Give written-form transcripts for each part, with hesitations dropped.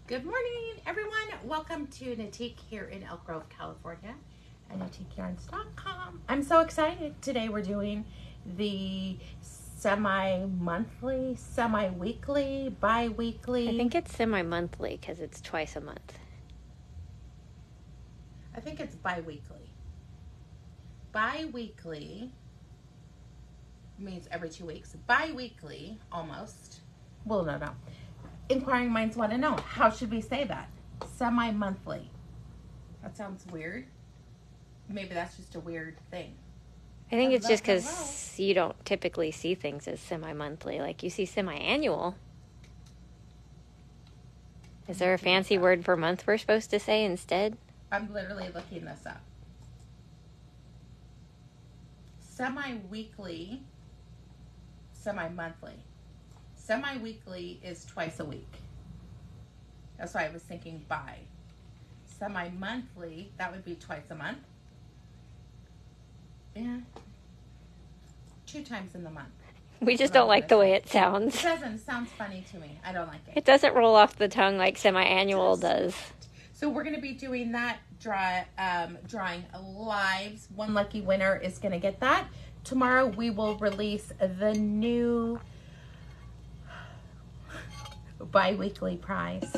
Good morning, everyone. Welcome to Natique here in Elk Grove, California, and NatiqueYarns.com. I'm so excited. Today we're doing the semi-monthly, semi-weekly, bi-weekly. I think it's semi-monthly because it's twice a month. I think it's bi-weekly. Bi-weekly means every 2 weeks. Bi-weekly, almost. Well, no. Inquiring minds want to know, how should we say that? Semi-monthly. That sounds weird. Maybe that's just a weird thing. I think it's just because you don't typically see things as semi-monthly. Like you see semi-annual. Is there a fancy word for month we're supposed to say instead? I'm literally looking this up. Semi-weekly, semi-monthly. Semi-weekly is twice a week. That's why I was thinking bi. Semi-monthly, that would be twice a month. Yeah. 2 times in the month. We just don't like the way it sounds. It doesn't. Sounds funny to me. I don't like it. It doesn't roll off the tongue like semi-annual does. So we're going to be doing that drawing lives. One lucky winner is going to get that. Tomorrow we will release the new bi-weekly prize.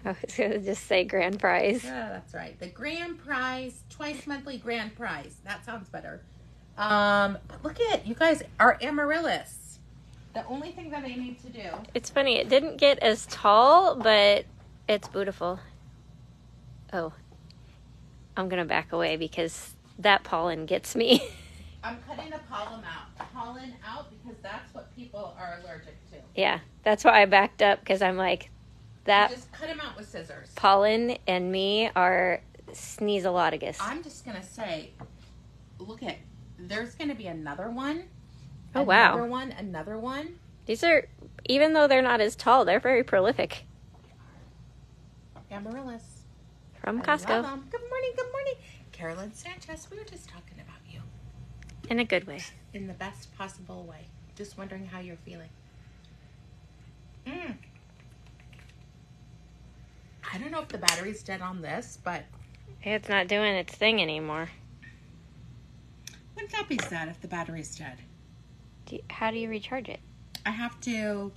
I was going to just say grand prize. Yeah, that's right. The grand prize, twice monthly grand prize. That sounds better. But look at, you guys are amaryllis. The only thing that I need to do. It's funny. It didn't get as tall, but it's beautiful. Oh, I'm going to back away because that pollen gets me. I'm cutting the pollen out because that's what people are allergic to. Yeah, that's why I backed up because I'm like, that. Just cut them out with scissors. Pollen and me are sneezologus. I'm just going to say, look at, there's going to be another one. Oh, wow. Another one. These are, even though they're not as tall, they're very prolific. Amaryllis. From I Costco. love them. Good morning. Carolyn Sanchez, we were just talking about you. In a good way. In the best possible way. Just wondering how you're feeling. I don't know if the battery's dead on this, but It's not doing its thing anymore. wouldn't that be sad if the battery's dead? How do you recharge it? I have to,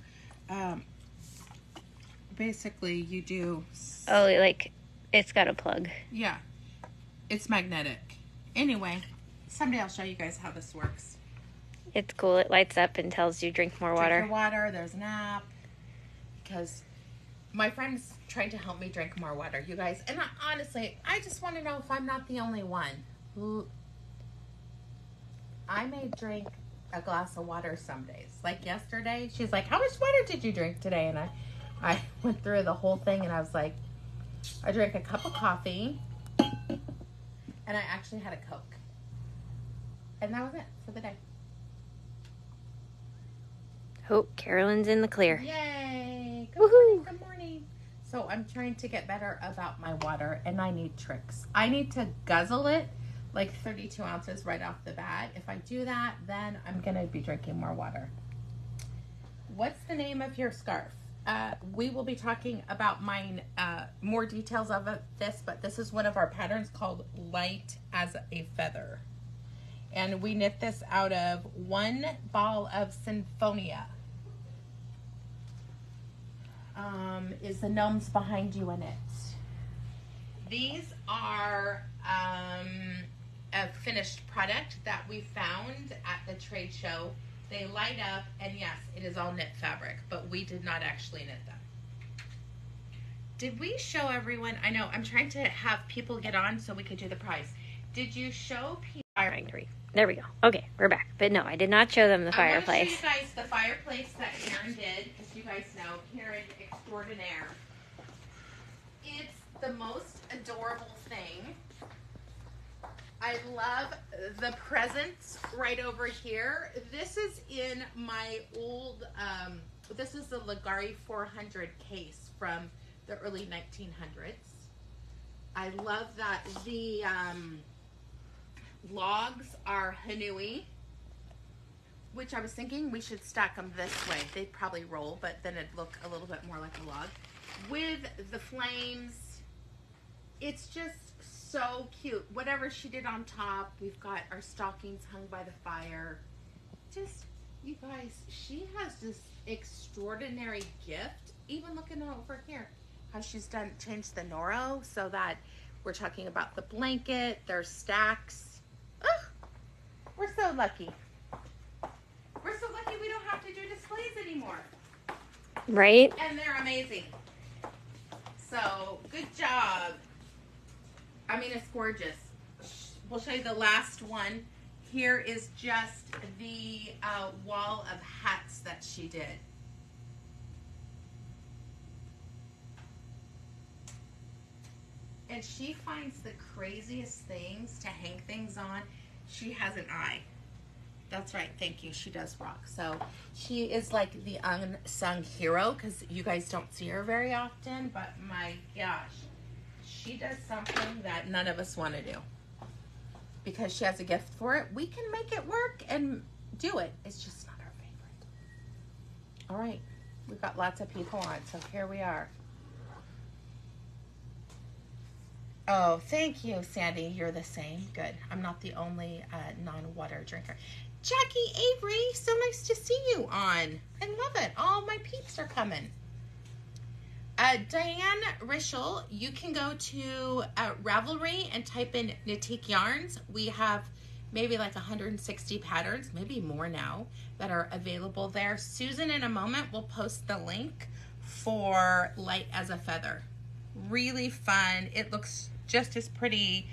basically you do. Oh, like it's got a plug. Yeah. It's magnetic. Anyway, someday I'll show you guys how this works. It's cool. It lights up and tells you drink more water. Drink your water. There's an app. Because my friend's trying to help me drink more water, you guys. And honestly, I just want to know if I'm not the only one. I may drink a glass of water some days. Like yesterday, she's like, how much water did you drink today? And I went through the whole thing and I was like, I drank a cup of coffee and I actually had a Coke. And that was it for the day. Oh, Carolyn's in the clear. Yay! Woohoo! Good morning. So I'm trying to get better about my water, and I need tricks. I need to guzzle it like 32 ounces right off the bat. If I do that, then I'm going to be drinking more water. What's the name of your scarf? We will be talking about mine, more details of this, but this is one of our patterns called Light as a Feather. And we knit this out of one ball of Sinfonia. Is the gnomes behind you in it. These are a finished product that we found at the trade show. They light up, and yes, it is all knit fabric, but we did not actually knit them. Did we show everyone? I know, I'm trying to have people get on so we could do the prize. Did you show people? There we go. Okay, we're back. But no, I did not show them the fireplace. I want to show you guys the fireplace that Karen did, because you guys know Karen extraordinaire. It's the most adorable thing. I love the presents right over here. This is in my old, this is the Ligari 400 case from the early 1900s. I love that the logs are Hanui. which I was thinking we should stack them this way. They'd probably roll, but then it'd look a little bit more like a log. With the flames, it's just so cute. Whatever she did on top, we've got our stockings hung by the fire. Just, you guys, she has this extraordinary gift. Even looking over here, how she's changed the Noro so that we're talking about the blanket, there's stacks. Ugh, we're so lucky. We're so lucky we don't have to do displays anymore. Right? And they're amazing. So, good job. I mean, it's gorgeous. We'll show you the last one. Here is just the wall of hats that she did. And she finds the craziest things to hang things on. She has an eye. That's right. Thank you. She does rock. So she is like the unsung hero because you guys don't see her very often. But my gosh, she does something that none of us want to do. Because she has a gift for it. We can make it work and do it. It's just not our favorite. All right. We've got lots of people on. So here we are. Oh, thank you, Sandy. You're the same. Good. I'm not the only non-water drinker. Jackie Avery, so nice to see you on. I love it. All my peeps are coming. Diane Rischel, you can go to Ravelry and type in Knittique Yarns. We have maybe like 160 patterns, maybe more now, that are available there. Susan, in a moment, will post the link for Light as a Feather. Really fun. It looks just as pretty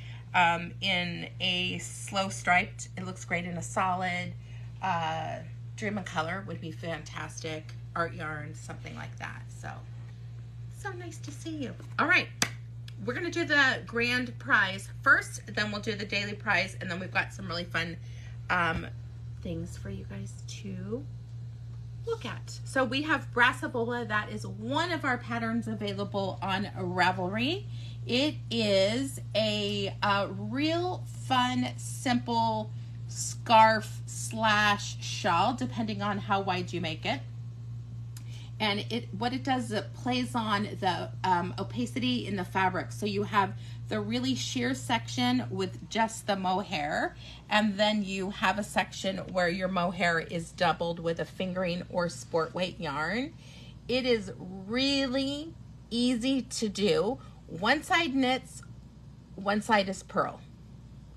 in a slow striped. It looks great in a solid. Dream of Color would be fantastic. Art yarns, something like that. So nice to see you. All right, we're gonna do the grand prize first, then we'll do the daily prize, and then we've got some really fun things for you guys to look at. So we have Brassivola. That is one of our patterns available on Ravelry. It is a real fun, simple scarf / shawl, depending on how wide you make it. And what it does is it plays on the opacity in the fabric. So you have the really sheer section with just the mohair, and then you have a section where your mohair is doubled with a fingering or sport weight yarn. It is really easy to do. One side knits, one side is purl.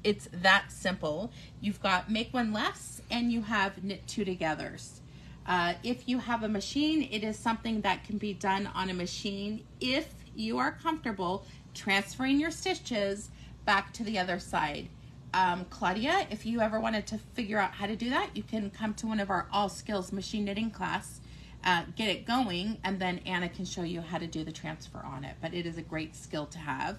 It's that simple. You've got make one less and you have knit two togethers. If you have a machine, it is something that can be done on a machine if you are comfortable transferring your stitches back to the other side. Claudia, if you ever wanted to figure out how to do that, you can come to one of our all skills machine knitting class, get it going, and then Anna can show you how to do the transfer on it. But it is a great skill to have.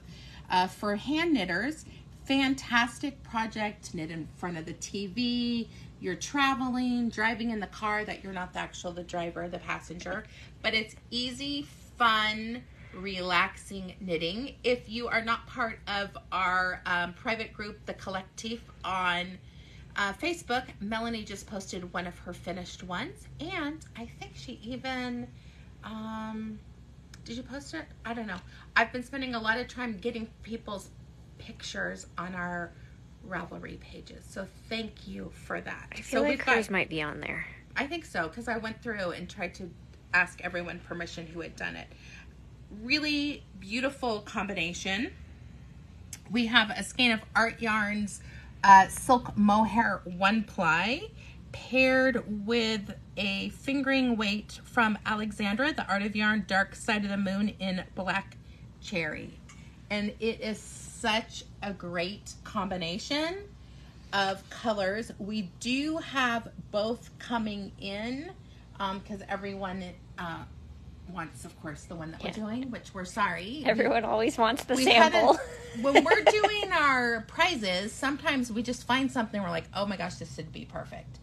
For hand knitters, fantastic project to knit in front of the TV. You're traveling, driving in the car that you're not the driver, the passenger, but it's easy, fun, relaxing knitting. If you are not part of our private group, the Collectif on Facebook, Melanie just posted one of her finished ones, and I think she even, did you post it? I don't know. I've been spending a lot of time getting people's pictures on our Ravelry pages, so thank you for that. I feel like hers might be on there. I think so, because I went through and tried to ask everyone permission who had done it. Really beautiful combination. We have a skein of Art Yarns silk mohair 1-ply paired with a fingering weight from Alexandra, the Art of Yarn Dark Side of the Moon in Black Cherry. And it is such a great combination of colors. We do have both coming in because everyone wants, of course, the one that we're doing, which we're sorry. Everyone always wants the sample. When we're doing our prizes, sometimes we just find something we're like, oh my gosh, this would be perfect.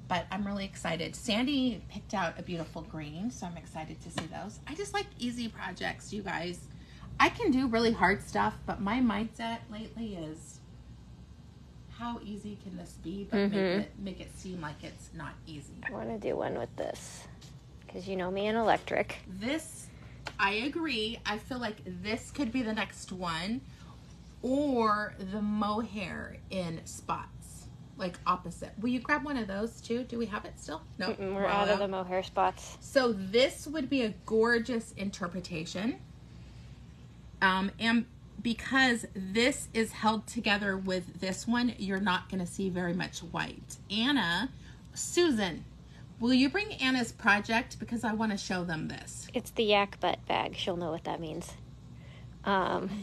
But I'm really excited. Sandy picked out a beautiful green, so I'm excited to see those. I just like easy projects, you guys. I can do really hard stuff, but my mindset lately is, how easy can this be, but make it seem like it's not easy. I want to do one with this because you know me and electric. This, I agree. I feel like this could be the next one, or the mohair in spots, like opposite. Will you grab one of those too? Do we have it still? No, we're out of the mohair spots. So this would be a gorgeous interpretation. And because this is held together with this one, you're not going to see very much white. Susan, will you bring Anna's project? Because I want to show them this. It's the yak butt bag. She'll know what that means.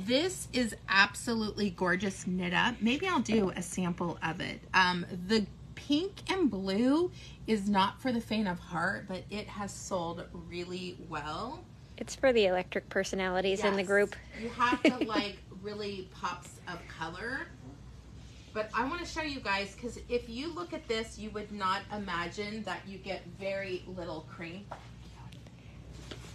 This is absolutely gorgeous knit up. Maybe I'll do a sample of it. The pink and blue is not for the faint of heart, but it has sold really well. It's for the electric personalities in the group. You have to like really pops of color. But I want to show you guys, because if you look at this, you would not imagine that you get very little cream.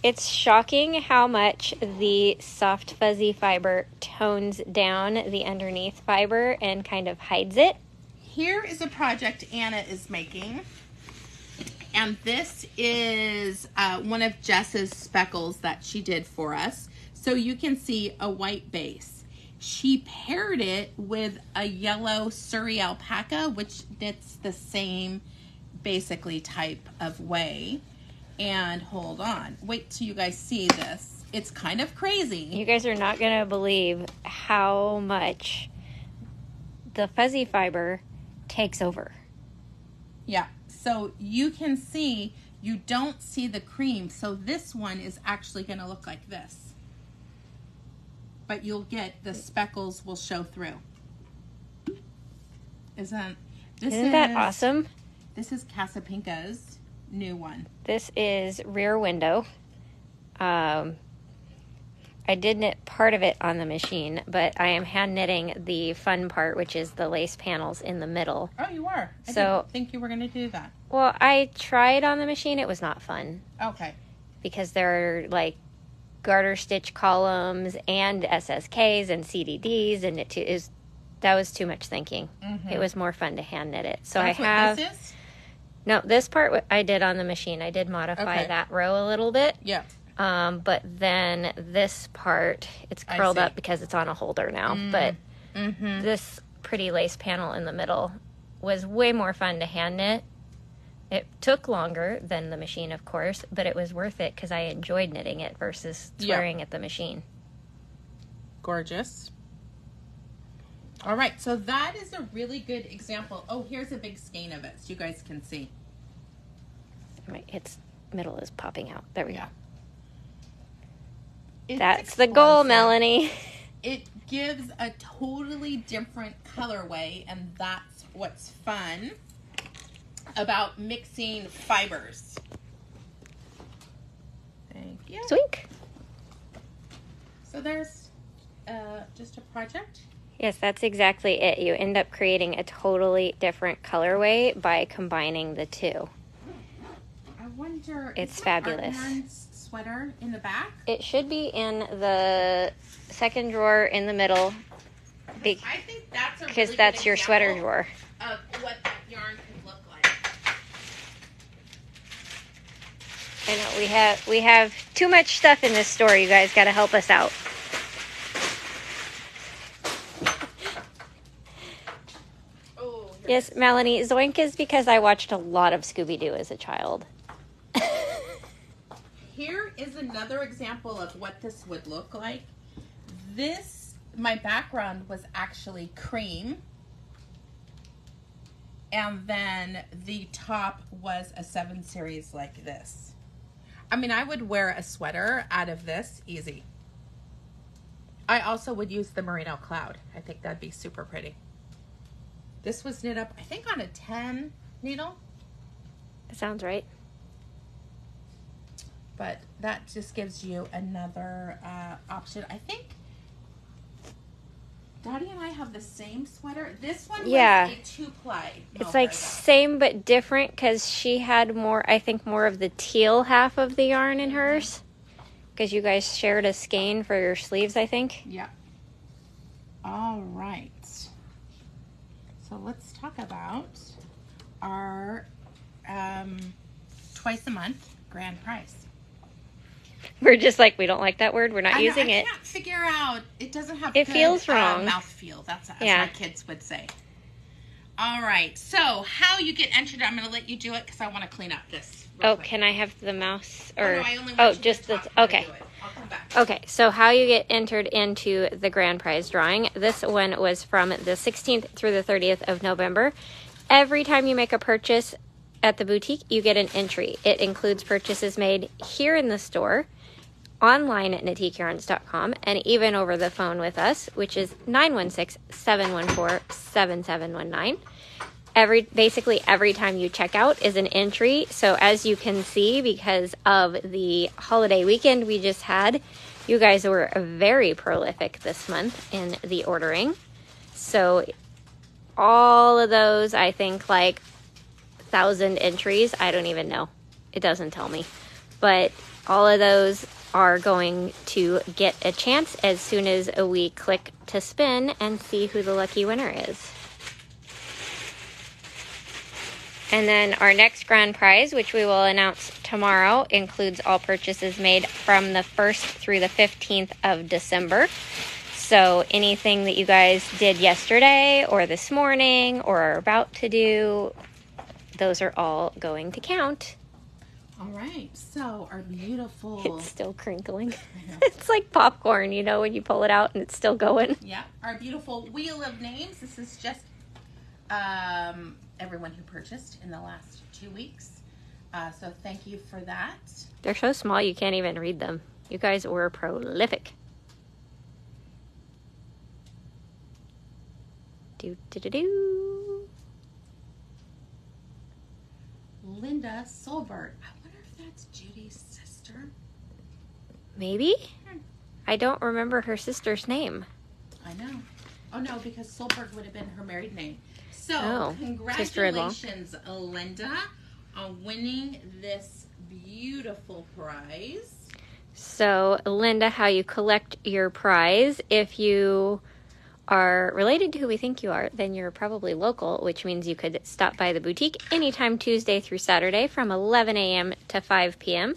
It's shocking how much the soft fuzzy fiber tones down the underneath fiber and kind of hides it. Here is a project Anna is making. And this is one of Jess's speckles that she did for us. So you can see a white base. She paired it with a yellow Surrey alpaca, which knits the same basically type of way. And hold on, wait till you guys see this. It's kind of crazy. You guys are not going to believe how much the fuzzy fiber takes over. Yeah. So you can see, you don't see the cream. So this one is actually going to look like this. But you'll get the speckles will show through. Isn't that awesome? This is Casapinka's new one. This is Rear Window. I did knit part of it on the machine, but I am hand knitting the fun part, which is the lace panels in the middle. Oh, you are? I didn't think you were going to do that. Well, I tried on the machine. It was not fun. Okay. Because there are like garter stitch columns and SSKs and CDDs, and that was too much thinking. Mm-hmm. It was more fun to hand knit it. So that's I have... what this is? No, this part I did on the machine. I did modify that row a little bit. Yeah. But then this part, it's curled up because it's on a holder now. But this pretty lace panel in the middle was way more fun to hand knit. It took longer than the machine, of course, but it was worth it because I enjoyed knitting it versus swearing at the machine. Gorgeous. All right, so that is a really good example. Oh, here's a big skein of it so you guys can see. Its middle is popping out. There we go. It's That's explosive. The goal, Melanie. It gives a totally different colorway, and that's what's fun about mixing fibers. Thank you. Sweet. So there's just a project. Yes, that's exactly it. You end up creating a totally different colorway by combining the two. I wonder... It's fabulous. Yarns sweater in the back? It should be in the second drawer in the middle. I think that's a because really that's good your sweater example drawer. of what that yarn could look like. I know we have too much stuff in this store. You guys got to help us out. Yes, Melanie, Zoink is because I watched a lot of Scooby-Doo as a child. Here is another example of what this would look like. My background was actually cream. And then the top was a 7 series like this. I mean, I would wear a sweater out of this easy. I also would use the Merino Cloud. I think that'd be super pretty. This was knit up, I think, on a 10 needle. That sounds right. But that just gives you another option. I think Dottie and I have the same sweater. This one was a 2-ply. It's like same but different because she had more, I think, more of the teal half of the yarn in hers. Because you guys shared a skein for your sleeves, I think. Yeah. All right. So So let's talk about our twice a month grand prize. We're just like, we don't like that word. We're not using it. I can't figure out. It doesn't have it good, feels wrong. Mouth feel. That's my kids would say. All right. So how you get entered, I'm going to let you do it because I want to clean up this. Oh, quick. Can I have the mouse? Or, no, I only want just the, okay. I'll come back. Okay, so how you get entered into the grand prize drawing. This one was from the 16th through the 30th of November. Every time you make a purchase at the boutique, you get an entry. It includes purchases made here in the store, online at natiqueyarns.com, and even over the phone with us, which is 916-714-7719. Basically every time you check out is an entry. So as you can see, because of the holiday weekend we just had, you guys were very prolific this month in the ordering. So all of those, I think like 1,000 entries, I don't even know. It doesn't tell me. But all of those are going to get a chance as soon as we click to spin and see who the lucky winner is. And then our next grand prize, which we will announce tomorrow, includes all purchases made from the 1st through the 15th of December. So anything that you guys did yesterday or this morning or are about to do, those are all going to count. All right. So our beautiful... It's still crinkling. It's like popcorn, you know, when you pull it out and it's still going. Yeah. Our beautiful wheel of names. This is just... everyone who purchased in the last 2 weeks. So thank you for that. They're so small you can't even read them. You guys were prolific. Do. Linda Solbert. I wonder if that's Judy's sister. Maybe? I don't remember her sister's name. I know. Oh no, because Solberg would have been her married name. So, congratulations, Linda, on winning this beautiful prize. So, Linda, how you collect your prize. If you are related to who we think you are, then you're probably local, which means you could stop by the boutique anytime Tuesday through Saturday from 11 a.m. to 5 p.m.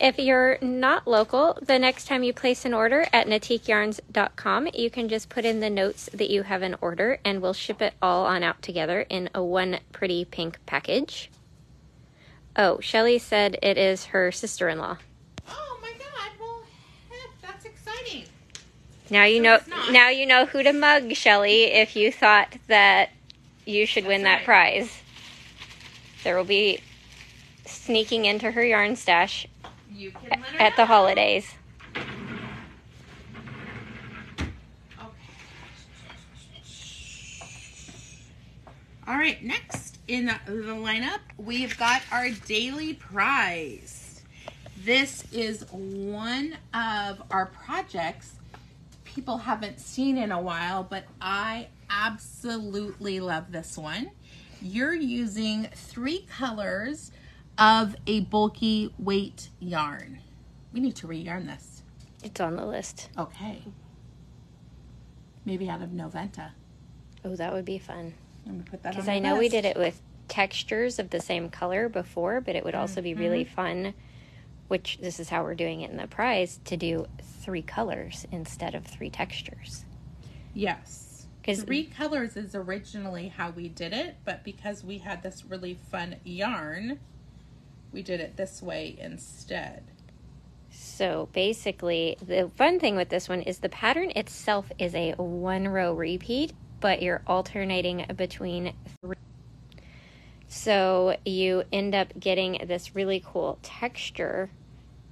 If you're not local, the next time you place an order at natiqueyarns.com, you can just put in the notes that you have an order and we'll ship it all on out together in a one pretty pink package. Oh, Shelly said it is her sister-in-law. Oh my God, well, heck, that's exciting. Now you know who to mug, Shelly, if you thought that you should win that prize. There will be sneaking into her yarn stash at the holidays. Okay. All right, next in the lineup, we've got our daily prize. This is one of our projects people haven't seen in a while, but I absolutely love this one. You're using 3 colors of a bulky weight yarn. We need to re-yarn this. It's on the list. Okay. Maybe out of Noventa. Oh, that would be fun. I'm gonna put that on because the I know list. we did it with textures of the same color before, but it would also be really fun, which this is how we're doing it in the prize, to do 3 colors instead of 3 textures. Yes. 3 colors is originally how we did it, but because we had this really fun yarn, we did it this way instead. So basically, the fun thing with this one is the pattern itself is a 1-row repeat, but you're alternating between 3. So you end up getting this really cool texture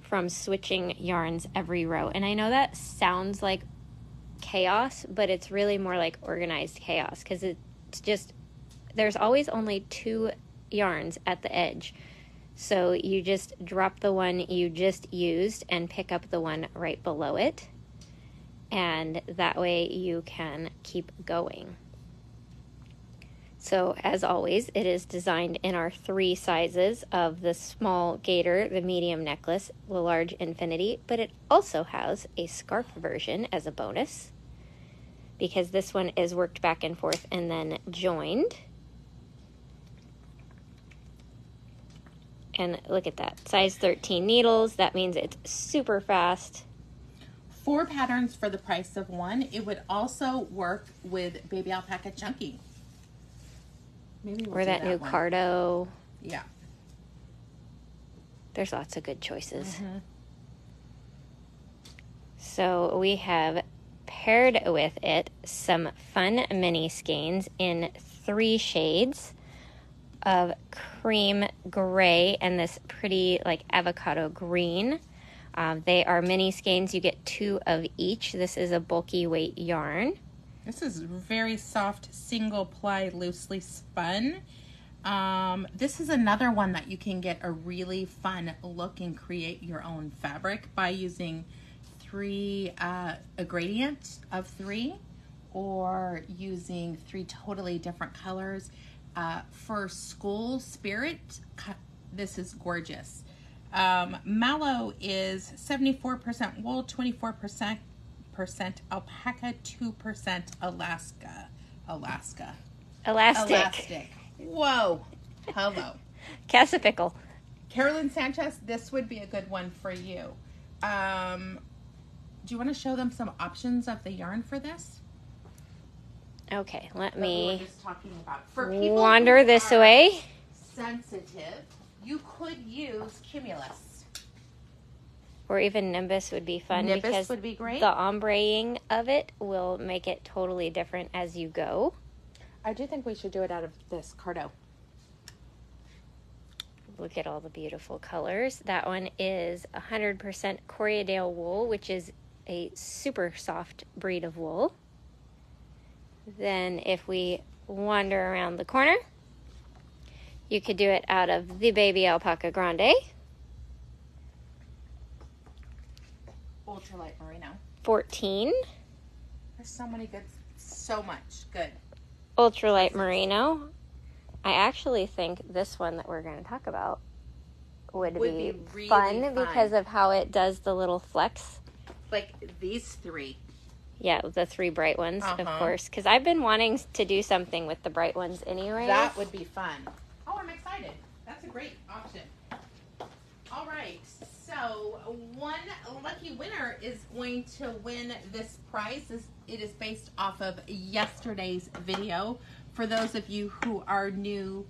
from switching yarns every row. And I know that sounds like chaos, but it's really more like organized chaos because it's just, there's always only 2 yarns at the edge. So you just drop the one you just used and pick up the one right below it. And that way you can keep going. So as always, it is designed in our 3 sizes of the small gaiter, the medium necklace, the large infinity, but it also has a scarf version as a bonus. because this one is worked back and forth and then joined. And look at that, size 13 needles. That means it's super fast. 4 patterns for the price of 1. It would also work with baby alpaca chunky. Maybe we'll or that new Cardo. Yeah. There's lots of good choices. So we have paired with it some fun mini skeins in 3 shades of cream gray and this pretty like avocado green. They are mini skeins. You get 2 of each. This is a bulky weight yarn. This is very soft, single ply, loosely spun. This is another one that you can get a really fun look and create your own fabric by using a gradient of 3, or using 3 totally different colors. For school spirit, this is gorgeous. Mallow is 74% wool, 24% alpaca, 2% Elastic. Whoa. Hello. Cassipickle. Carolyn Sanchez, this would be a good one for you. Do you want to show them some options of the yarn for this? Okay, let We me were just talking about. For people wander who this are away. sensitive, you could use Cumulus. Or even Nimbus would be fun. Nimbus because would be great. The ombreing of it will make it totally different as you go. I do think we should do it out of this Cardo. Look at all the beautiful colors. That one is 100% Corriedale wool, which is a super soft breed of wool. Then if we wander around the corner, you could do it out of the Baby Alpaca Grande. Ultralight Merino. 14. There's so many good, so much good. Ultralight Merino. I actually think this one that we're going to talk about would be really fun because of how it does the little flex. Like these 3. Yeah, the 3 bright ones, of course. Because I've been wanting to do something with the bright ones anyway. That would be fun. Oh, I'm excited. That's a great option. All right. So one lucky winner is going to win this prize. It is based off of yesterday's video. For those of you who are new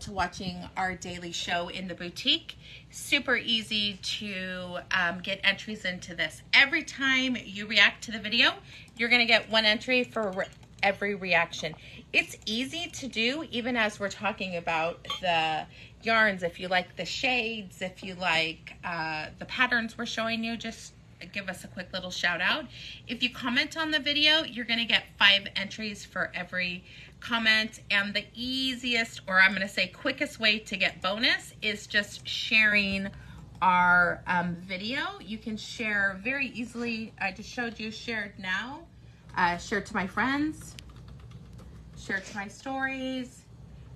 to watching our daily show in the boutique, super easy to get entries into this. Every time you react to the video, you're going to get 1 entry for every reaction. It's easy to do, even as we're talking about the yarns. If you like the shades, if you like the patterns we're showing you, just give us a quick little shout out. If you comment on the video, you're going to get 5 entries for every comment. And the easiest, or I'm going to say quickest way to get bonus is just sharing our video. You can share very easily. I just showed you shared now. Share to my friends, share to my stories.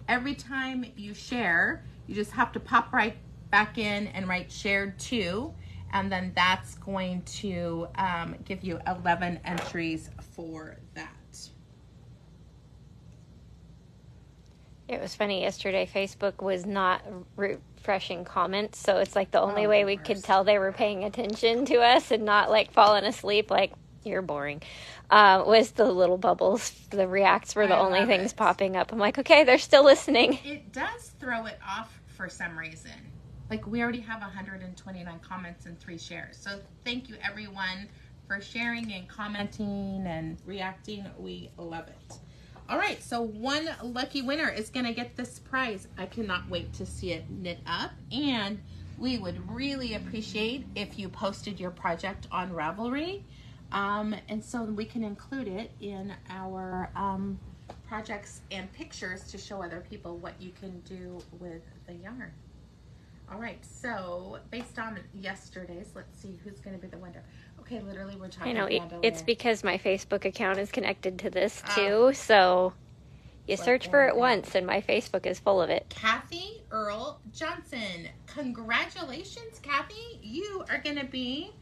Every time you share, you just have to pop right back in and write shared to, and then that's going to give you 11 entries for that. It was funny yesterday. Facebook was not refreshing comments, so it's like the only way we could tell they were paying attention to us and not like falling asleep like you're boring. Was the little bubbles. The reacts were the only things popping up. I'm like, okay, they're still listening. It does throw it off for some reason. Like we already have 129 comments and 3 shares. So thank you everyone for sharing and commenting and reacting. We love it. All right, so 1 lucky winner is going to get this prize. I cannot wait to see it knit up, and we would really appreciate if you posted your project on Ravelry, and so we can include it in our projects and pictures to show other people what you can do with the yarn. All right, so based on yesterday's, let's see who's going to be the winner. Okay, literally we're talking I know, it's because my Facebook account is connected to this too, so you search for it once and my Facebook is full of it. Kathy Earl Johnson. Congratulations, Kathy. You are going to be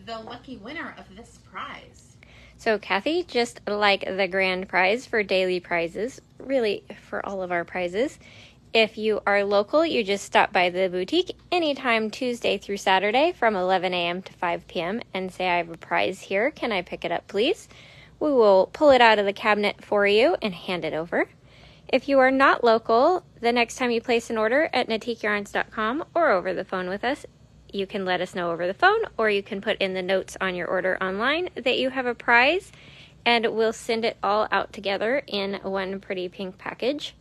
the lucky winner of this prize. So Kathy, just like the grand prize for daily prizes, really for all of our prizes, if you are local, you just stop by the boutique anytime Tuesday through Saturday from 11 a.m. to 5 p.m. and say, I have a prize here. Can I pick it up, please? We will pull it out of the cabinet for you and hand it over. If you are not local, the next time you place an order at natiqueyarns.com or over the phone with us, you can let us know over the phone, or you can put in the notes on your order online that you have a prize, and we'll send it all out together in one pretty pink package.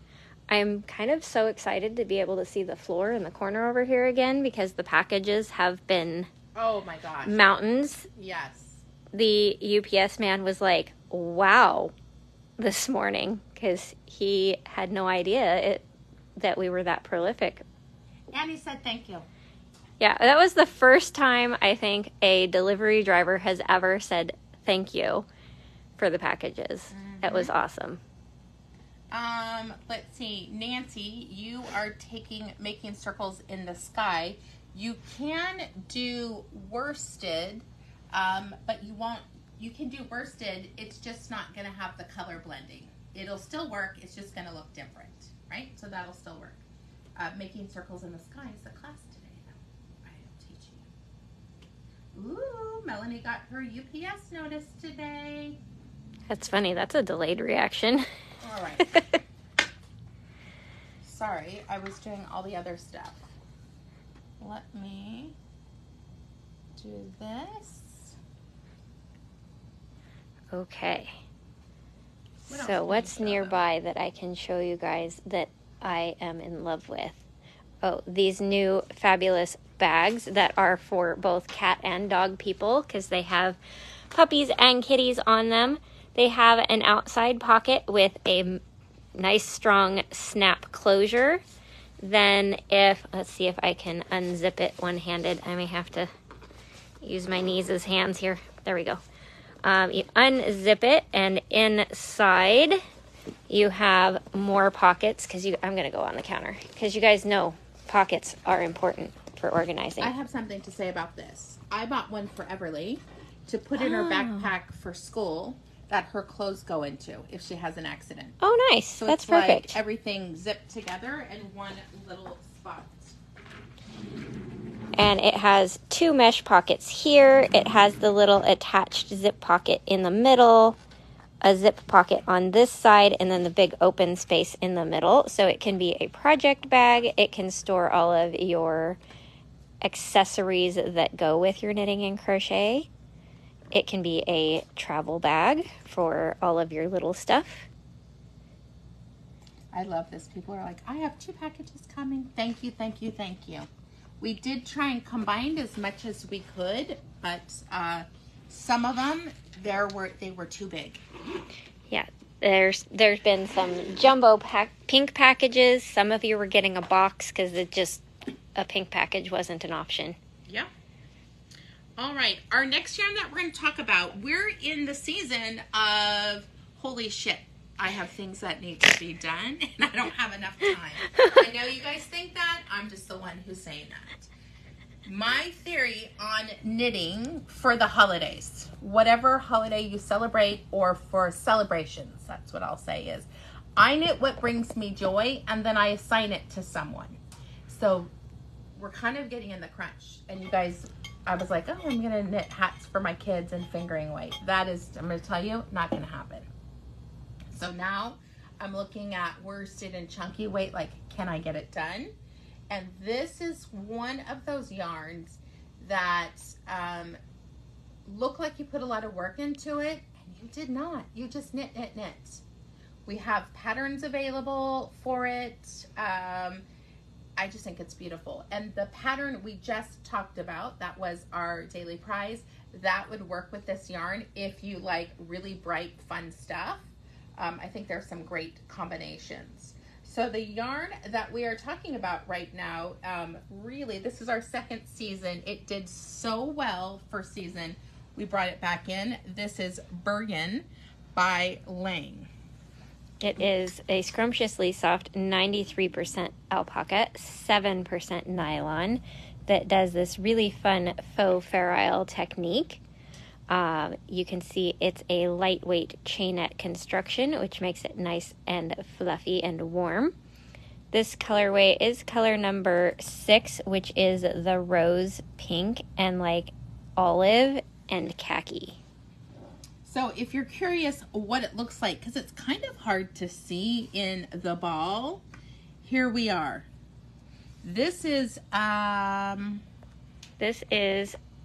I'm kind of so excited to be able to see the floor in the corner over here again, because the packages have been, oh my gosh, mountains. Yes. The UPS man was like, wow, this morning, because he had no idea that we were that prolific. And he said thank you. Yeah, that was the first time I think a delivery driver has ever said thank you for the packages. Mm-hmm. That was awesome. Let's see, Nancy, you are making circles in the sky. You can do worsted, but you can do worsted. It's just not going to have the color blending. It'll still work. It's just going to look different, right? So that'll still work. Making circles in the sky is a class today, though. I am teaching. Ooh, Melanie got her UPS notice today. That's funny. That's a delayed reaction. All right. Sorry, I was doing all the other stuff. Let me do this. Okay. So what's nearby that I can show you guys that I am in love with? Oh, these new fabulous bags that are for both cat and dog people, because they have puppies and kitties on them. They have an outside pocket with a nice strong snap closure. Then let's see if I can unzip it one-handed. I may have to use my knees as hands here. There we go. You unzip it, and inside you have more pockets, because I'm going to go on the counter, because you guys know pockets are important for organizing. I have something to say about this. I bought one for Everly to put in her backpack for school that her clothes go into if she has an accident. Oh, nice. So that's it's perfect. like everything zipped together in one little spot. And it has two mesh pockets here. It has the little attached zip pocket in the middle, a zip pocket on this side, and then the big open space in the middle. So it can be a project bag. It can store all of your accessories that go with your knitting and crochet. It can be a travel bag for all of your little stuff. I love this. People are like, I have 2 packages coming. Thank you, thank you, thank you. We did try and combine as much as we could, but some of them, they were too big. Yeah, there's been some jumbo pink packages. Some of you were getting a box because a pink package wasn't an option. Yeah. All right, our next yarn that we're going to talk about, we're in the season of holy shit. I have things that need to be done, and I don't have enough time. I know you guys think that. I'm just the one who's saying that. My theory on knitting for the holidays, whatever holiday you celebrate or for celebrations, that's what I'll say is, I knit what brings me joy, and then I assign it to someone. So we're kind of getting in the crunch. And you guys, I was like, oh, I'm going to knit hats for my kids and fingering weight. That is, I'm going to tell you, not going to happen. So now I'm looking at worsted and chunky weight, like, can I get it done? And this is one of those yarns that look like you put a lot of work into it, and you did not. You just knit, knit, knit. We have patterns available for it. I just think it's beautiful. And the pattern we just talked about, that was our daily prize, that would work with this yarn if you like really bright, fun stuff. I think there's some great combinations. So the yarn that we are talking about right now, really, this is our second season. It did so well first season. We brought it back in. This is Bergen by Lang. It is a scrumptiously soft 93% alpaca, 7% nylon that does this really fun faux ferrule technique. You can see it's a lightweight chainette construction, which makes it nice and fluffy and warm. This colorway is color number 6, which is the rose pink and like olive and khaki. So if you're curious what it looks like, because it's kind of hard to see in the ball, here we are. This is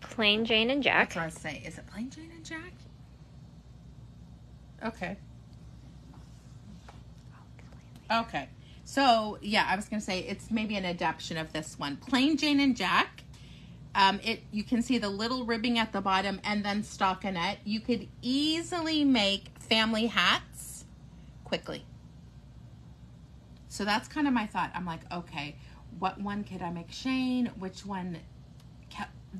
plain Jane and Jack. That's what I was saying. Is it plain Jane and Jack? Okay. Okay. So, yeah, I was going to say it's maybe an adaptation of this one. Plain Jane and Jack. You can see the little ribbing at the bottom and then stockinette. You could easily make family hats quickly. So that's kind of my thought. I'm like, okay, what one could I make Shane? Which one?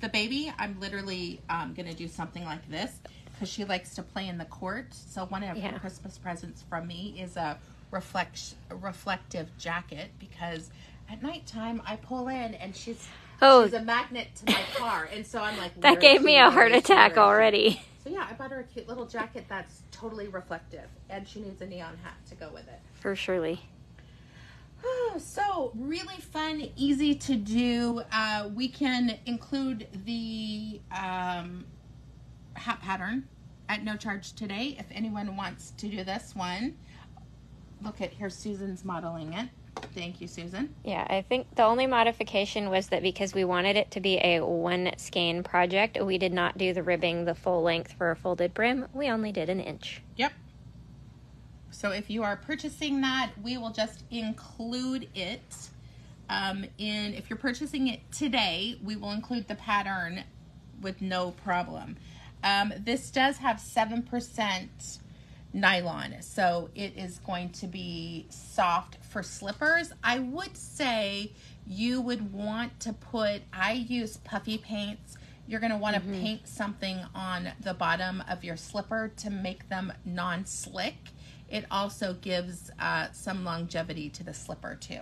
The baby, I'm literally going to do something like this because she likes to play in the court. So one of her Christmas presents from me is a reflective jacket, because at nighttime I pull in and she's a magnet to my car, and so I'm like, that gave me a heart attack already. So yeah, I bought her a cute little jacket that's totally reflective, and she needs a neon hat to go with it. For surely. So really fun, easy to do. We can include the hat pattern at no charge today if anyone wants to do this one. Look at, here's Susan's modeling it. Thank you, Susan. Yeah, I think the only modification was that because we wanted it to be a one skein project, we did not do the ribbing the full length for a folded brim. We only did 1 inch. Yep. So if you are purchasing that, we will just include it if you're purchasing it today, we will include the pattern with no problem. This does have 7% nylon, so it is going to be soft for slippers. I would say you would want to put, I use puffy paints. You're going to want to paint something on the bottom of your slipper to make them non-slick. It also gives some longevity to the slipper too.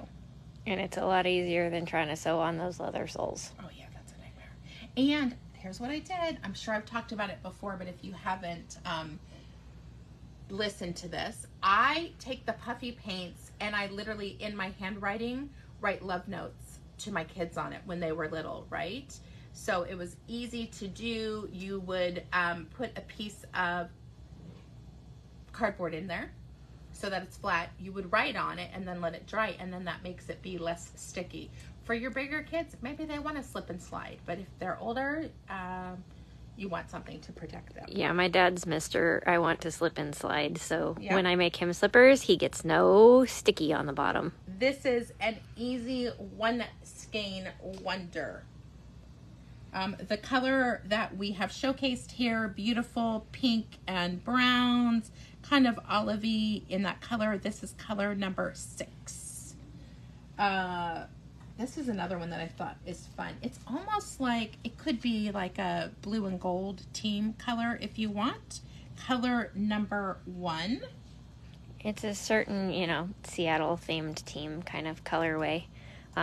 And it's a lot easier than trying to sew on those leather soles. Oh yeah, that's a nightmare. And here's what I did. I'm sure I've talked about it before, but if you haven't listened to this, I take the puffy paints and I literally, in my handwriting, write love notes to my kids on it when they were little, right? So it was easy to do. You would put a piece of cardboard in there so that it's flat. You would write on it and then let it dry, and then that makes it be less sticky. For your bigger kids, maybe they want to slip and slide, but if they're older, you want something to protect them. Yeah, my dad's Mr. I want to slip and slide, so when I make him slippers, he gets no sticky on the bottom. This is an easy one skein wonder. The color that we have showcased here, beautiful pink and browns, kind of olivey in that color. This is color number 6. This is another one that I thought is fun. It's almost like, it could be like a blue and gold team color if you want. Color number 1. It's a certain, Seattle themed team kind of colorway,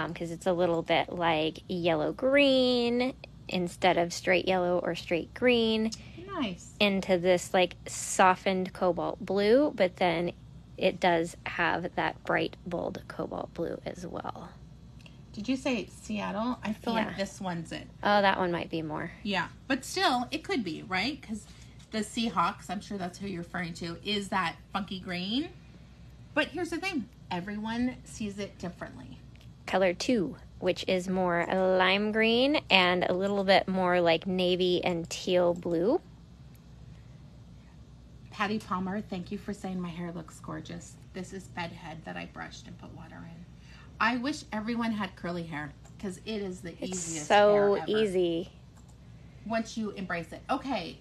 because it's a little bit like yellow green instead of straight yellow or straight green. Nice. Into this like softened cobalt blue, but then it does have that bright, bold cobalt blue as well. Did you say Seattle? I feel like this one's it. Oh, that one might be more. Yeah, but still, it could be, right? Because the Seahawks, I'm sure that's who you're referring to, is that funky green. But here's the thing. Everyone sees it differently. Color 2, which is more lime green and a little bit more like navy and teal blue. Patty Palmer, thank you for saying my hair looks gorgeous. This is bedhead that I brushed and put water in. I wish everyone had curly hair, because it is the easiest hair ever. It's so easy. Once you embrace it. Okay,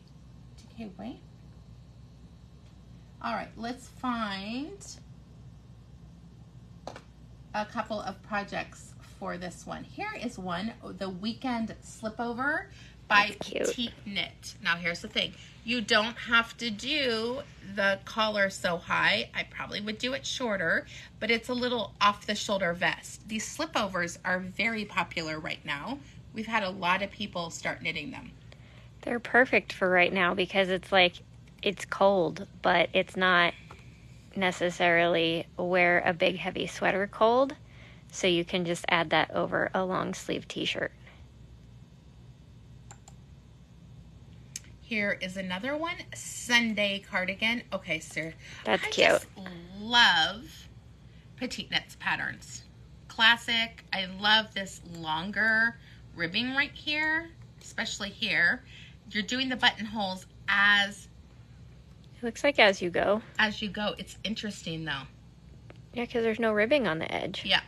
wait. All right, let's find a couple of projects for this one. Here is one, the Weekend Slipover by Petite Knit. Now here's the thing. You don't have to do the collar so high. I probably would do it shorter, but it's a little off the shoulder vest. These slipovers are very popular right now. We've had a lot of people start knitting them. They're perfect for right now because it's like, it's cold, but it's not necessarily wear a big heavy sweater cold. So you can just add that over a long sleeve t-shirt. Here is another one, Sunday cardigan. Okay, sir. That's I cute. Just love petite knits patterns. Classic. I love this longer ribbing right here, especially here. You're doing the buttonholes as It looks like as you go. As you go. It's interesting though. Yeah, because there's no ribbing on the edge. Yeah.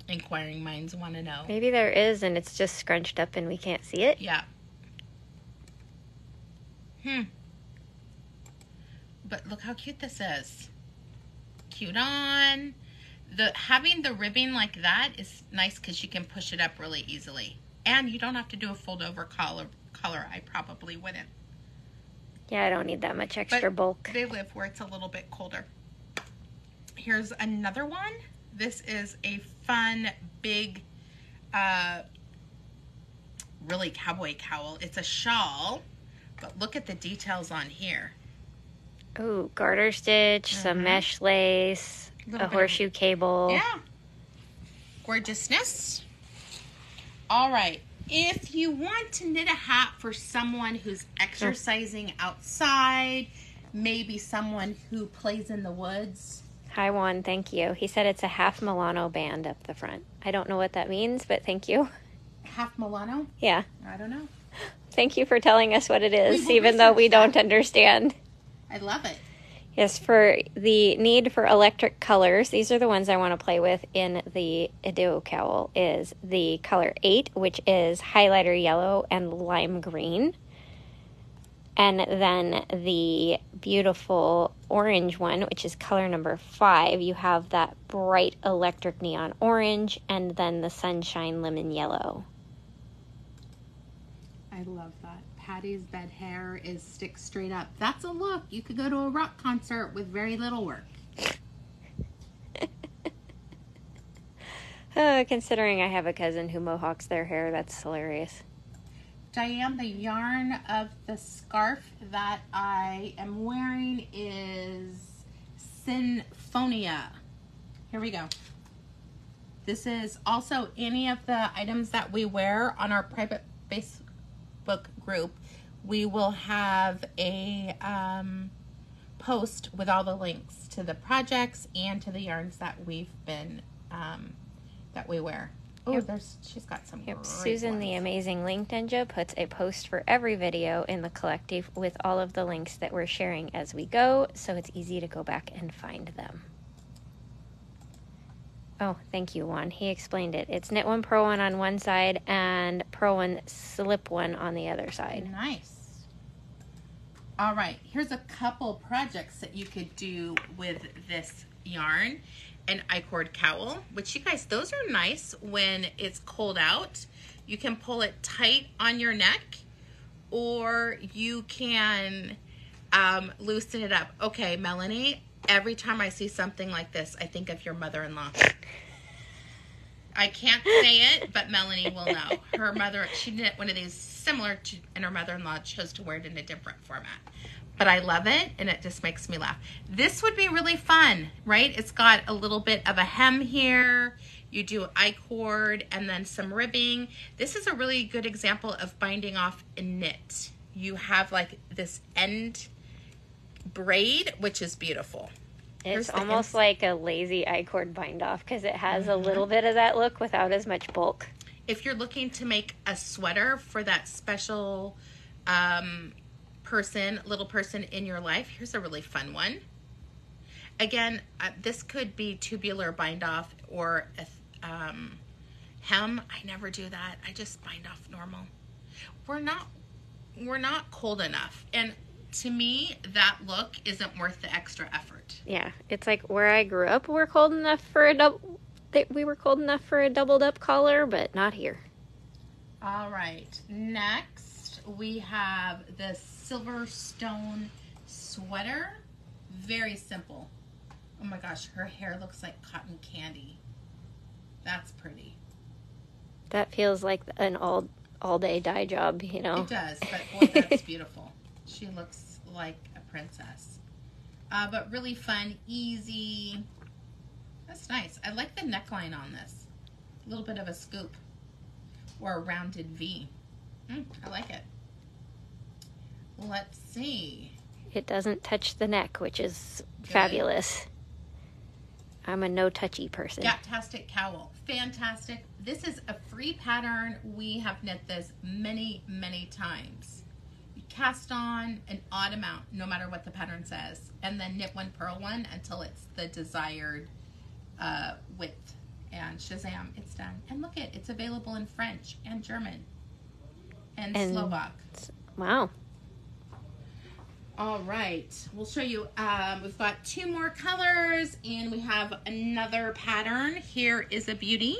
Inquiring minds want to know. Maybe there is and it's just scrunched up and we can't see it. Yeah. But look how cute this is. Cute on. Having the ribbing like that is nice because you can push it up really easily. And you don't have to do a fold over collar. I probably wouldn't. Yeah, I don't need that much extra bulk. They live where it's a little bit colder. Here's another one. This is a fun, big, really cowboy cowl. It's a shawl, but look at the details on here. Ooh, garter stitch, some mesh lace, a horseshoe cable. Yeah. Gorgeousness. All right. If you want to knit a hat for someone who's exercising outside, maybe someone who plays in the woods. Hi, Juan. Thank you. He said it's a half Milano band up the front. I don't know what that means, but thank you. Half Milano? Yeah. I don't know. Thank you for telling us what it is, even though we don't understand. I love it. Yes, for the need for electric colors, these are the ones I want to play with in the Ido cowl, is the color 8, which is highlighter yellow and lime green. And then the beautiful orange one, which is color number 5, you have that bright electric neon orange and then the sunshine lemon yellow. I love that. Patty's bed hair is stick straight up. That's a look. You could go to a rock concert with very little work. Considering I have a cousin who mohawks their hair, that's hilarious. Diane, the yarn of the scarf that I am wearing is Sinfonia. Here we go. This is also any of the items that we wear on our private Facebook group. We will have a post with all the links to the projects and to the yarns that we've been that we wear. Oh, she's got some great Susan, ones. the amazing link ninja, puts a post for every video in the collective with all of the links that we're sharing as we go, so it's easy to go back and find them. Oh, thank you, Juan. He explained it. It's knit one, purl one on one side, and purl one, slip one on the other side. Nice. All right, here's a couple projects that you could do with this yarn. An I-cord cowl, which you guys, those are nice when it's cold out. You can pull it tight on your neck, or you can loosen it up. Okay, Melanie, every time I see something like this, I think of your mother-in-law. I can't say it, but Melanie will know. Her mother, she knit one of these similar to, and her mother-in-law chose to wear it in a different format. But I love it, and it just makes me laugh. This would be really fun, right? It's got a little bit of a hem here. You do I-cord and then some ribbing. This is a really good example of binding off a knit. You have like this end braid, which is beautiful. It's almost like a lazy I-cord bind off because it has a little bit of that look without as much bulk. If you're looking to make a sweater for that special little person in your life, here's a really fun one. Again, this could be tubular bind off or a hem. I never do that. I just bind off normal. We're not cold enough, and to me, that look isn't worth the extra effort. Yeah, it's like where I grew up, we were cold enough for a doubled up collar, but not here. All right, next we have the Silverstone sweater. Very simple. Oh my gosh, her hair looks like cotton candy. That's pretty. That feels like an all all-day dye job, you know. It does, but boy, that's beautiful. She looks like a princess. But really fun, easy. That's nice. I like the neckline on this. A little bit of a scoop or a rounded V. I like it. Let's see. It doesn't touch the neck, which is Good. Fabulous. I'm a no-touchy person. Gaptastic cowl. Fantastic. This is a free pattern. We have knit this many, many times. You cast on an odd amount, no matter what the pattern says, and then knit one, purl one until it's the desired width. And shazam, it's done. And look it, it's available in French and German and Slovak. Wow. All right, we'll show you. We've got 2 more colors, and we have another pattern. Here is a beauty.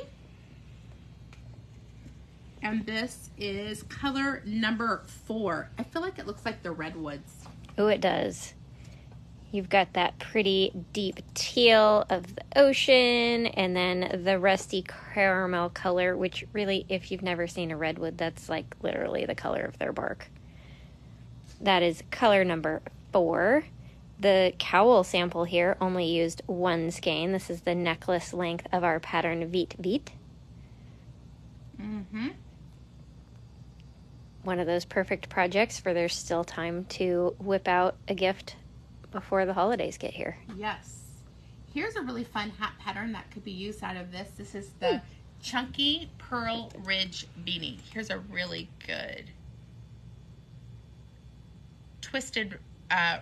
And this is color number 4. I feel like it looks like the redwoods. Oh, it does. You've got that pretty deep teal of the ocean, and then the rusty caramel color, which really, if you've never seen a redwood, that's like literally the color of their bark. That is color number 4. The cowl sample here only used 1 skein. This is the necklace length of our pattern Vite Vite. One of those perfect projects for there's still time to whip out a gift before the holidays get here. Yes. Here's a really fun hat pattern that could be used out of this. This is the Chunky Pearl Ridge Beanie. Here's a really good twisted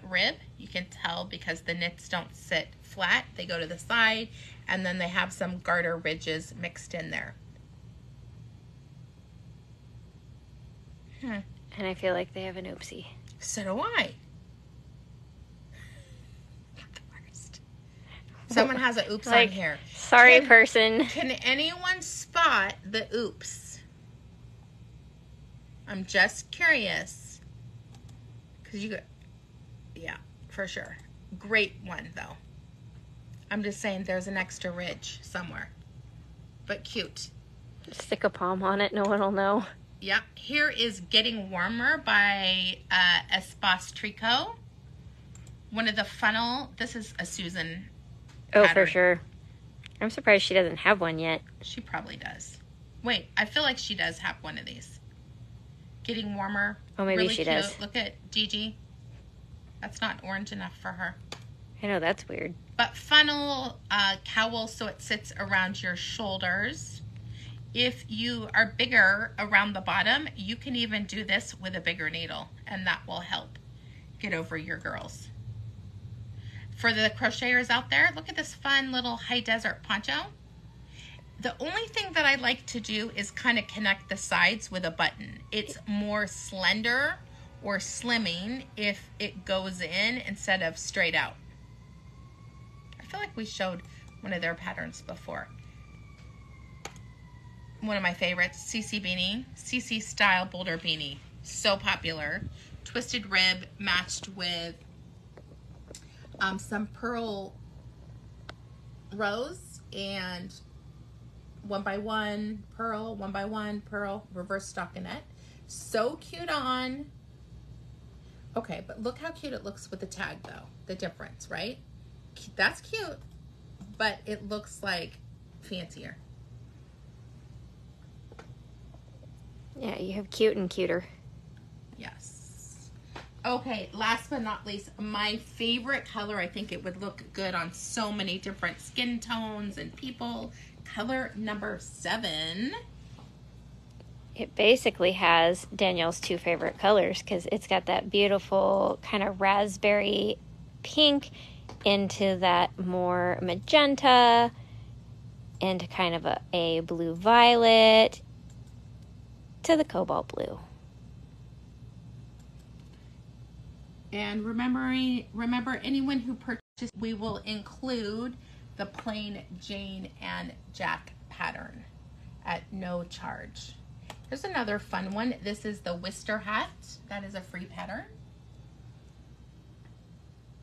rib. You can tell because the knits don't sit flat. They go to the side, and then they have some garter ridges mixed in there. And I feel like they have an oopsie. So do I. Not the worst. Someone has an oops on here. Sorry, person. Can anyone spot the oops? I'm just curious. Because you got, yeah, for sure. Great one, though. I'm just saying there's an extra ridge somewhere. But cute. Stick a palm on it, no one will know. Yeah. Here is Getting Warmer by Espace Tricot. One of the funnel. This is a Susan Oh, pattern. for sure. I'm surprised she doesn't have one yet. She probably does. Wait, I feel like she does have one of these. Getting Warmer. Oh, maybe really she cute. does. Look at Gigi. That's not orange enough for her. I know, that's weird. But funnel cowl so it sits around your shoulders. If you are bigger around the bottom, you can even do this with a bigger needle, and that will help get over your girls. For the crocheters out there, look at this fun little high desert poncho. The only thing that I like to do is kind of connect the sides with a button. It's more slender or slimming if it goes in instead of straight out. I feel like we showed one of their patterns before. One of my favorites, CC Beanie, CC Style Boulder Beanie. So popular. Twisted rib matched with some pearl rows and 1x1 pearl, 1x1 pearl, reverse stockinette. So cute on. Okay, but look how cute it looks with the tag though. The difference, right? That's cute, but it looks like fancier. Yeah, you have cute and cuter. Yes. Okay, last but not least, my favorite color. I think it would look good on so many different skin tones and people. Color number 7. It basically has Danielle's 2 favorite colors because it's got that beautiful kind of raspberry pink into that more magenta into kind of a blue violet to the cobalt blue. And remember anyone who purchased, we will include the plain Jane and Jack pattern at no charge. Here's another fun one. This is the Wister hat. That is a free pattern.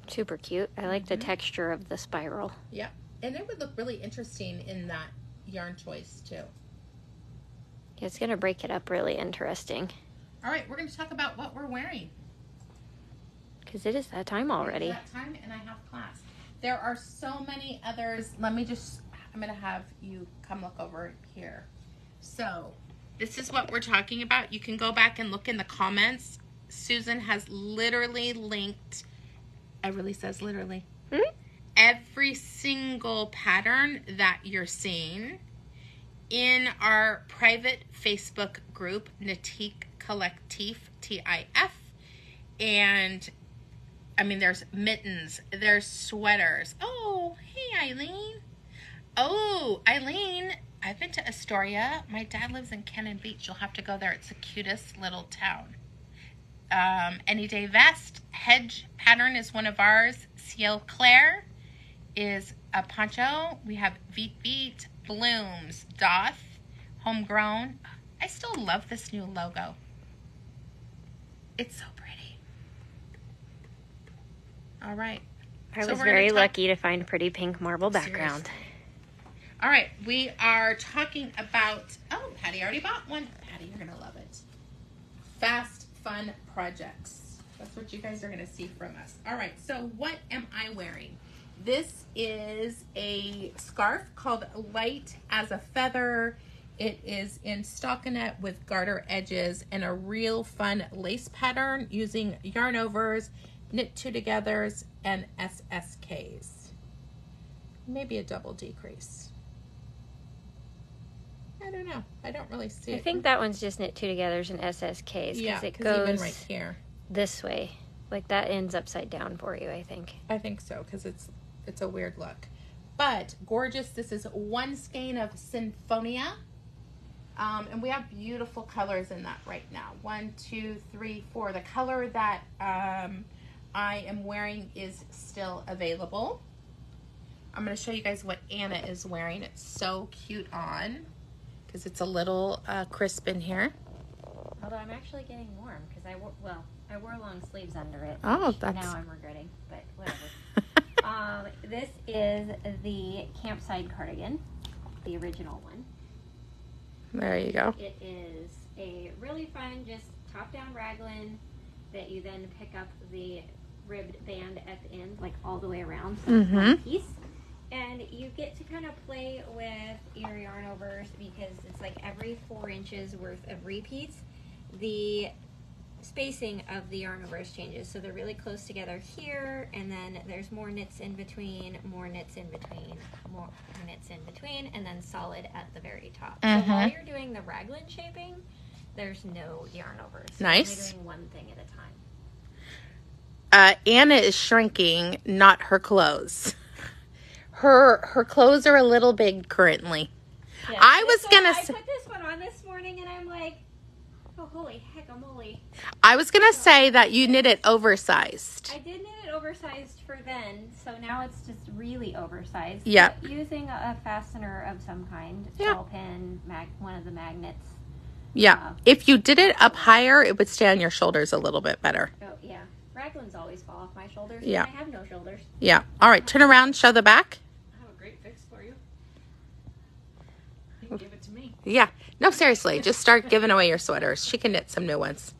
Super cute. I like the texture of the spiral. Yep. And it would look really interesting in that yarn choice too. It's going to break it up really interesting. All right, we're going to talk about what we're wearing. Because it is that time already. It's that time, and I have class. There are so many others. I'm going to have you come look over here. So, this is what we're talking about. You can go back and look in the comments. Susan has literally linked, it really says literally, every single pattern that you're seeing in our private Facebook group, Natique Collectif, TIF. And, I mean, there's mittens, there's sweaters. Oh, hey, Eileen. Oh, Eileen, I've been to Astoria. My dad lives in Cannon Beach. You'll have to go there. It's the cutest little town. Any Day Vest. Hedge pattern is one of ours. Ciel Claire is a poncho. We have Veet Veet, Blooms, Doth, Homegrown. I still love this new logo. It's so pretty. All right. I was very lucky to find a pretty pink marble background. Seriously. All right, we are talking about, oh, Patty already bought one. Patty, you're going to love it. Fast, fun projects. That's what you guys are going to see from us. All right, so what am I wearing? This is a scarf called Light as a Feather. It is in stockinette with garter edges and a real fun lace pattern using yarn overs, knit two togethers, and SSKs. Maybe a double decrease. I don't know. I don't really see it. I think that one's just knit two togethers and SSKs. Yeah, it because goes even right here. This way. Like that ends upside down for you, I think. I think so, because it's a weird look. But gorgeous. This is one skein of Sinfonia. And we have beautiful colors in that right now. 1, 2, 3, 4. The color that I am wearing is still available. I'm going to show you guys what Anna is wearing. It's so cute on, because it's a little crisp in here. Although I'm actually getting warm, because I wore long sleeves under it. Oh, that's... Now I'm regretting, but whatever. This is the Campside cardigan, the original one. There you go. It is a really fun, just top-down raglan that you then pick up the ribbed band at the end, like all the way around, so it's one piece. And you get to kind of play with your yarn overs because it's like every 4 inches worth of repeats. The spacing of the yarn overs changes, so they're really close together here, and then there's more knits in between, more knits in between, more knits in between, and then solid at the very top. So while you're doing the raglan shaping, there's no yarn overs. Nice. You're doing one thing at a time. Anna is shrinking, not her clothes. Her clothes are a little big currently. Yeah, I put this one on this morning, and I'm like, oh, holy heck-a-moly. I was going to say that you knit it oversized. I did knit it oversized for then, so now it's just really oversized. Yeah. Using a fastener of some kind, ball pin, one of the magnets. Yeah. If you did it up higher, it would stay on your shoulders a little bit better. Oh, yeah. Raglans always fall off my shoulders. Yeah. And I have no shoulders. Yeah. All right. Turn around. Show the back. I have a great fix for you. You can give it to me. Yeah. No, seriously. Just start giving away your sweaters. She can knit some new ones.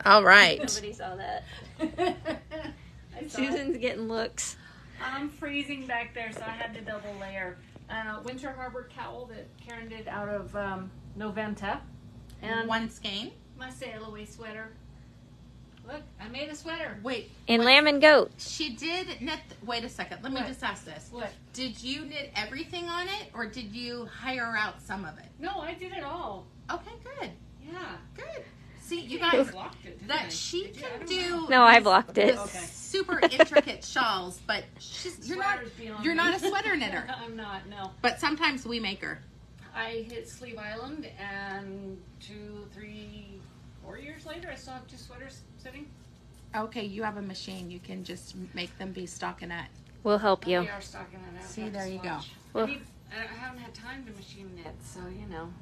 All right. Nobody saw that. Saw Susan's getting looks. I'm freezing back there, so I had to double layer. Winter Harbor cowl that Karen did out of Noventa. And one skein. my sail away sweater. Look, I made a sweater. Wait. In lamb and goat. She did knit. Wait a second. Let me just ask this. What? Did you knit everything on it, or did you hire out some of it? No, I did it all. Okay, good. Yeah. Good. See, you I guys, blocked it, didn't I? that she Did you? I can don't do. know. No, I blocked it. this Okay. super intricate shawls, but you're Sweaters beyond you're not me. a sweater knitter. I'm not, no. But sometimes we make her. I hit Sleeve Island, and 2, 3, 4 years later, I still have 2 sweaters sitting. Okay, you have a machine. You can just make them be stockinette. We'll help you. We are stocking it out. See, there you go. Well- I haven't had time to machine knit, so you know.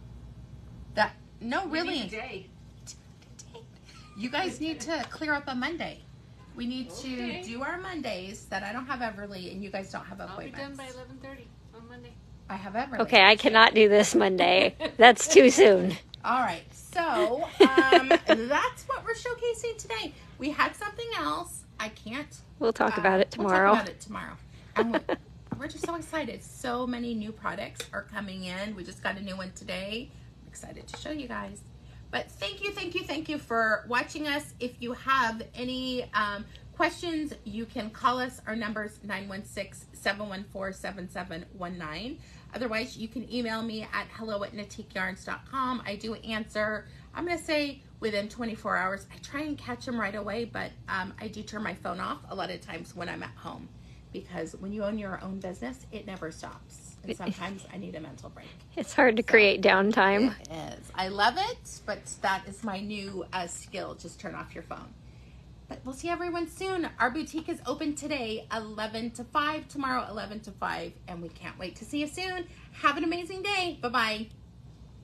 No, We really. need a day. You guys need to clear up a Monday. We need Okay. to do our Mondays that I don't have Everly and you guys don't have I'll be done appointments. by 11:30 on Monday. I have every Okay, I cannot do this Monday. That's too soon. All right, so that's what we're showcasing today. We had something else. I can't. We'll talk about it tomorrow. We'll talk about it tomorrow. And we're just so excited. So many new products are coming in. We just got a new one today. I'm excited to show you guys. But thank you for watching us. If you have any questions, you can call us. Our number's 916-714-7719. Otherwise, you can email me at hello@natiqueyarns.com. I do answer, I'm going to say within 24 hours. I try and catch them right away, but I do turn my phone off a lot of times when I'm at home, because when you own your own business, it never stops. And sometimes I need a mental break. It's hard to create downtime. It is. I love it, but that is my new skill. Just turn off your phone. But we'll see everyone soon. Our boutique is open today, 11 to 5, tomorrow 11 to 5, and we can't wait to see you soon. Have an amazing day. Bye-bye.